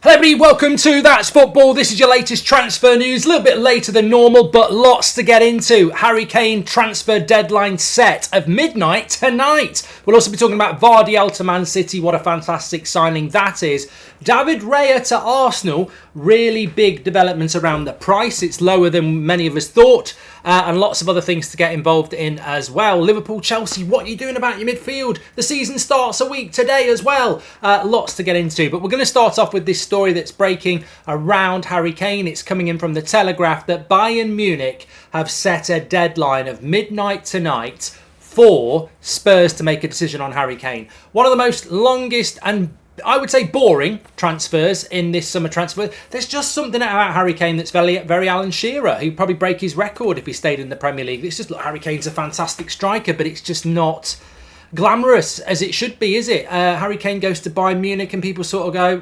Hello everybody, welcome to That's Football. This is your latest transfer news, a little bit later than normal, but lots to get into. Harry Kane transfer deadline set of midnight tonight. We'll also be talking about Gvardiol to Man City, what a fantastic signing that is. David Raya to Arsenal, really big developments around the price. It's lower than many of us thought, and lots of other things to get involved in as well. Liverpool, Chelsea, what are you doing about your midfield? The season starts a week today as well. Lots to get into, but we're going to start off with this story that's breaking around Harry Kane. It's coming in from the Telegraph that Bayern Munich have set a deadline of midnight tonight for Spurs to make a decision on Harry Kane. One of the most longest and I would say boring transfers in this summer transfer. There's just something about Harry Kane that's very Alan Shearer. He'd probably break his record if he stayed in the Premier League. It's just, look, Harry Kane's a fantastic striker, but it's just not glamorous as it should be, is it? Harry Kane goes to Bayern Munich and people sort of go,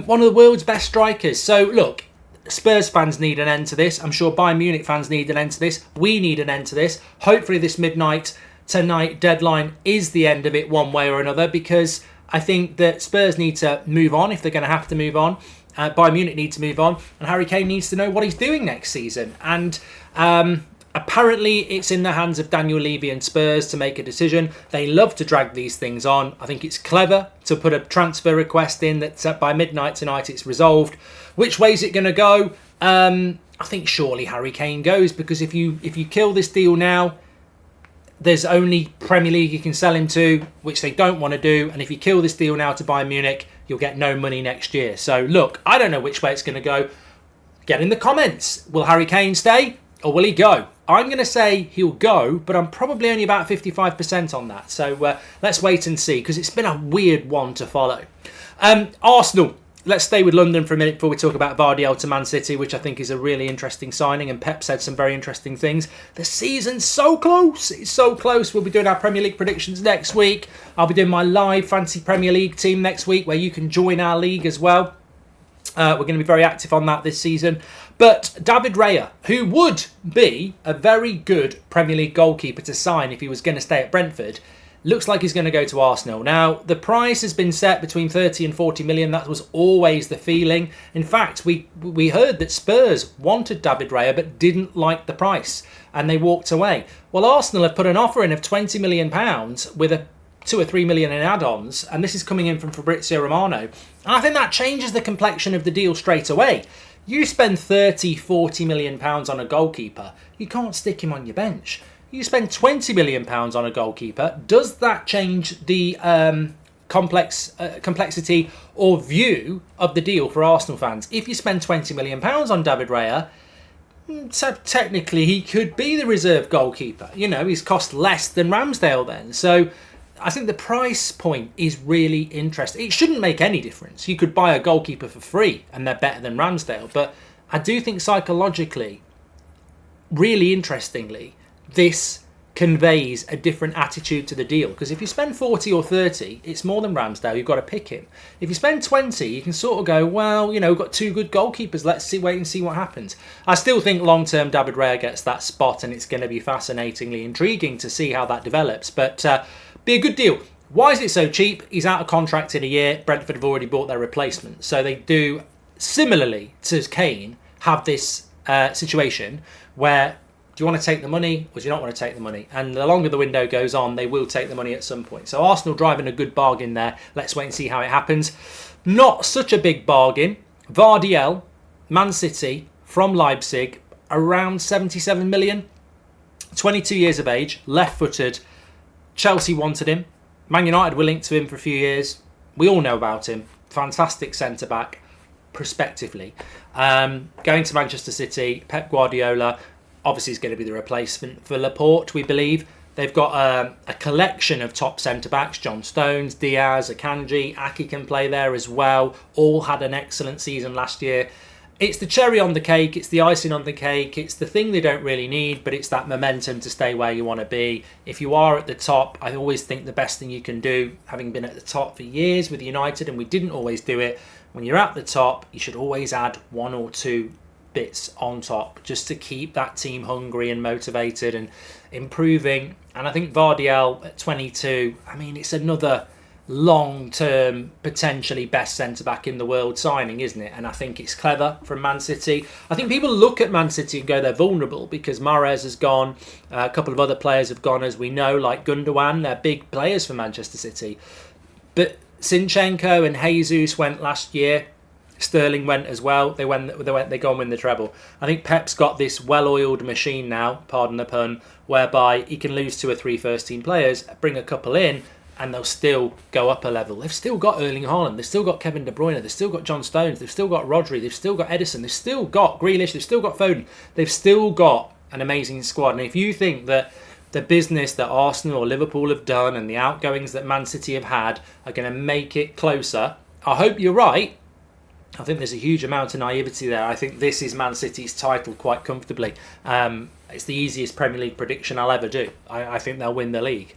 one of the world's best strikers. So look, Spurs fans need an end to this. I'm sure Bayern Munich fans need an end to this. We need an end to this. Hopefully this midnight tonight deadline is the end of it one way or another, because I think that Spurs need to move on if they're going to have to move on. Bayern Munich need to move on, and Harry Kane needs to know what he's doing next season. And apparently it's in the hands of Daniel Levy and Spurs to make a decision. They love to drag these things on. I think it's clever to put a transfer request in that by midnight tonight it's resolved. Which way is it going to go? I think surely Harry Kane goes, because if you kill this deal now, there's only Premier League you can sell him to, which they don't want to do. And if you kill this deal now to Bayern Munich, you'll get no money next year. So look, I don't know which way it's going to go. Get in the comments. Will Harry Kane stay or will he go? I'm going to say he'll go, but I'm probably only about 55% on that. So let's wait and see, because it's been a weird one to follow. Arsenal. Let's stay with London for a minute before we talk about Gvardiol to Man City, which I think is a really interesting signing, and Pep said some very interesting things. The season's so close. It's so close. We'll be doing our Premier League predictions next week. I'll be doing my live Fantasy Premier League team next week, where you can join our league as well. We're going to be very active on that this season. But David Raya, who would be a very good Premier League goalkeeper to sign if he was going to stay at Brentford, looks like he's going to go to Arsenal. Now, the price has been set between 30 and 40 million. That was always the feeling. In fact, we heard that Spurs wanted David Raya but didn't like the price, and they walked away. Well, Arsenal have put an offer in of £20 million with a 2 or 3 million in add-ons, and this is coming in from Fabrizio Romano. And I think that changes the complexion of the deal straight away. You spend 30, 40 million pounds on a goalkeeper, you can't stick him on your bench. You spend £20 million on a goalkeeper. Does that change the complexity or view of the deal for Arsenal fans? If you spend £20 million on David Raya, so technically he could be the reserve goalkeeper. You know, he's cost less than Ramsdale then. So I think the price point is really interesting. It shouldn't make any difference. You could buy a goalkeeper for free and they're better than Ramsdale. But I do think psychologically, really interestingly, this conveys a different attitude to the deal, because if you spend 40 or 30, it's more than Ramsdale, you've got to pick him. If you spend 20, you can sort of go, well, you know, we've got two good goalkeepers, wait and see what happens. I still think long-term David Raya gets that spot, and it's going to be fascinatingly intriguing to see how that develops, but be a good deal. Why is it so cheap? He's out of contract in a year. Brentford have already bought their replacement, so they do, similarly to Kane, have this situation where, do you want to take the money or do you not want to take the money? And the longer the window goes on, they will take the money at some point. So Arsenal driving a good bargain there. Let's wait and see how it happens. Not such a big bargain. Gvardiol, Man City, from Leipzig, around 77 million. 22 years of age, left-footed. Chelsea wanted him. Man United were linked to him for a few years. We all know about him. Fantastic centre-back, prospectively. Going to Manchester City, Pep Guardiola obviously is going to be the replacement for Laporte, we believe. They've got a collection of top centre-backs. John Stones, Diaz, Akanji, Aki can play there as well. All had an excellent season last year. It's the cherry on the cake. It's the icing on the cake. It's the thing they don't really need, but it's that momentum to stay where you want to be. If you are at the top, I always think the best thing you can do, having been at the top for years with United, and we didn't always do it, when you're at the top, you should always add one or two bits on top just to keep that team hungry and motivated and improving. And I think Gvardiol at 22, I mean, it's another long-term, potentially best centre-back in the world signing, isn't it? And I think it's clever from Man City. I think people look at Man City and go, they're vulnerable because Mahrez has gone, a couple of other players have gone, as we know, like Gundogan. They're big players for Manchester City. But Zinchenko and Jesus went last year. Sterling went as well. They go and win the treble. I think Pep's got this well-oiled machine now, pardon the pun, whereby he can lose 2 or 3 first-team players, bring a couple in, and they'll still go up a level. They've still got Erling Haaland, they've still got Kevin De Bruyne, they've still got John Stones, they've still got Rodri, they've still got Edison, they've still got Grealish, they've still got Foden. They've still got an amazing squad. And if you think that the business that Arsenal or Liverpool have done and the outgoings that Man City have had are going to make it closer, I hope you're right. I think there's a huge amount of naivety there. I think this is Man City's title quite comfortably. It's the easiest Premier League prediction I'll ever do. I think they'll win the league.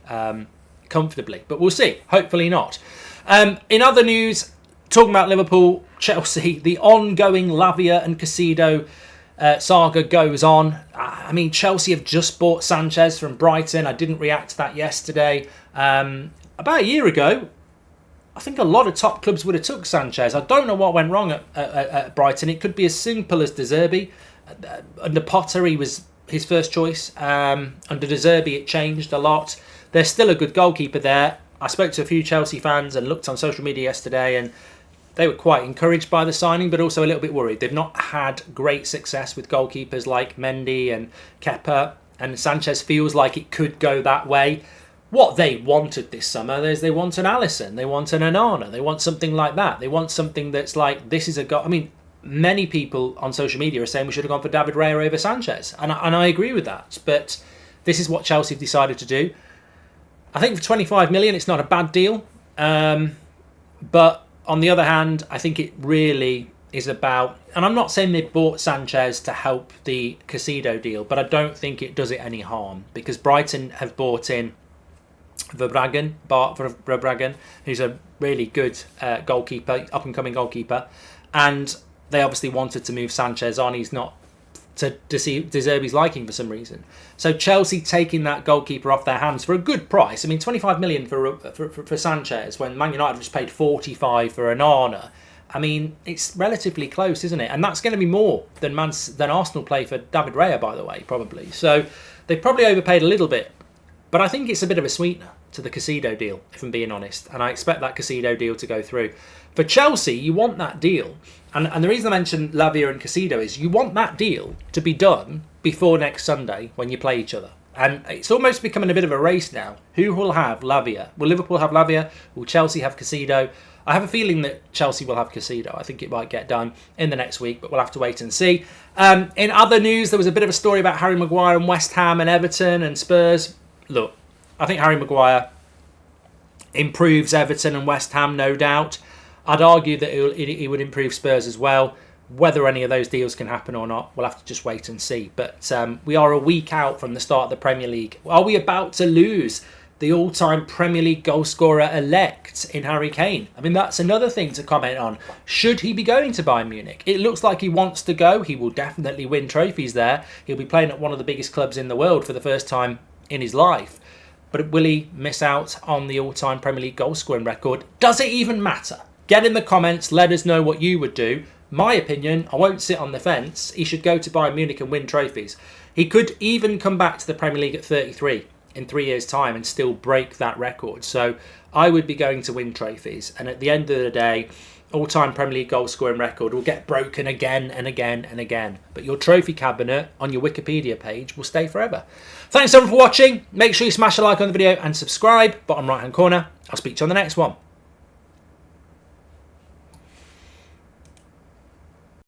Comfortably, but we'll see. Hopefully not. In other news, talking about Liverpool, Chelsea, the ongoing Lavia and Caicedo saga goes on. I mean, Chelsea have just bought Sanchez from Brighton. I didn't react to that yesterday. About a year ago, I think a lot of top clubs would have took Sanchez. I don't know what went wrong at Brighton. It could be as simple as De Zerbi. Under Potter, he was his first choice. Under De Zerbi, it changed a lot. There's still a good goalkeeper there. I spoke to a few Chelsea fans and looked on social media yesterday, and they were quite encouraged by the signing, but also a little bit worried. They've not had great success with goalkeepers like Mendy and Kepa, and Sanchez feels like it could go that way. What they wanted this summer is they want an Alisson, they want an Onana, they want something like that. They want something that's like, this is a goal. I mean, many people on social media are saying we should have gone for David Raya over Sanchez, and I agree with that. But this is what Chelsea have decided to do. I think for 25 million, it's not a bad deal. But on the other hand, I think it really is about, and I'm not saying they bought Sanchez to help the Caicedo deal, but I don't think it does it any harm because Brighton have bought in Verbruggen, who's a really good goalkeeper, up-and-coming goalkeeper, and they obviously wanted to move Sanchez on. He's not to De Zerbi's liking for some reason. So Chelsea taking that goalkeeper off their hands for a good price. I mean, 25 million for Sanchez when Man United just paid 45 for Onana. I mean, it's relatively close, isn't it? And that's going to be more than Arsenal play for David Raya, by the way, probably. So they probably overpaid a little bit. But I think it's a bit of a sweetener to the Caicedo deal, if I'm being honest. And I expect that Caicedo deal to go through. For Chelsea, you want that deal. And the reason I mentioned Lavia and Caicedo is you want that deal to be done before next Sunday when you play each other. And it's almost becoming a bit of a race now. Who will have Lavia? Will Liverpool have Lavia? Will Chelsea have Caicedo? I have a feeling that Chelsea will have Caicedo. I think it might get done in the next week, but we'll have to wait and see. In other news, there was a bit of a story about Harry Maguire and West Ham and Everton and Spurs. Look, I think Harry Maguire improves Everton and West Ham, no doubt. I'd argue that he would improve Spurs as well. Whether any of those deals can happen or not, we'll have to just wait and see. But we are a week out from the start of the Premier League. Are we about to lose the all-time Premier League goalscorer-elect in Harry Kane? I mean, that's another thing to comment on. Should he be going to Bayern Munich? It looks like he wants to go. He will definitely win trophies there. He'll be playing at one of the biggest clubs in the world for the first time in his life. But will he miss out on the all-time Premier League goal-scoring record? Does it even matter? Get in the comments, let us know what you would do. My opinion, I won't sit on the fence. He should go to Bayern Munich and win trophies. He could even come back to the Premier League at 33 in 3 years' time and still break that record. So I would be going to win trophies. And at the end of the day, all-time Premier League goal-scoring record will get broken again and again and again. But your trophy cabinet on your Wikipedia page will stay forever. Thanks everyone for watching. Make sure you smash a like on the video and subscribe. Bottom right-hand corner. I'll speak to you on the next one.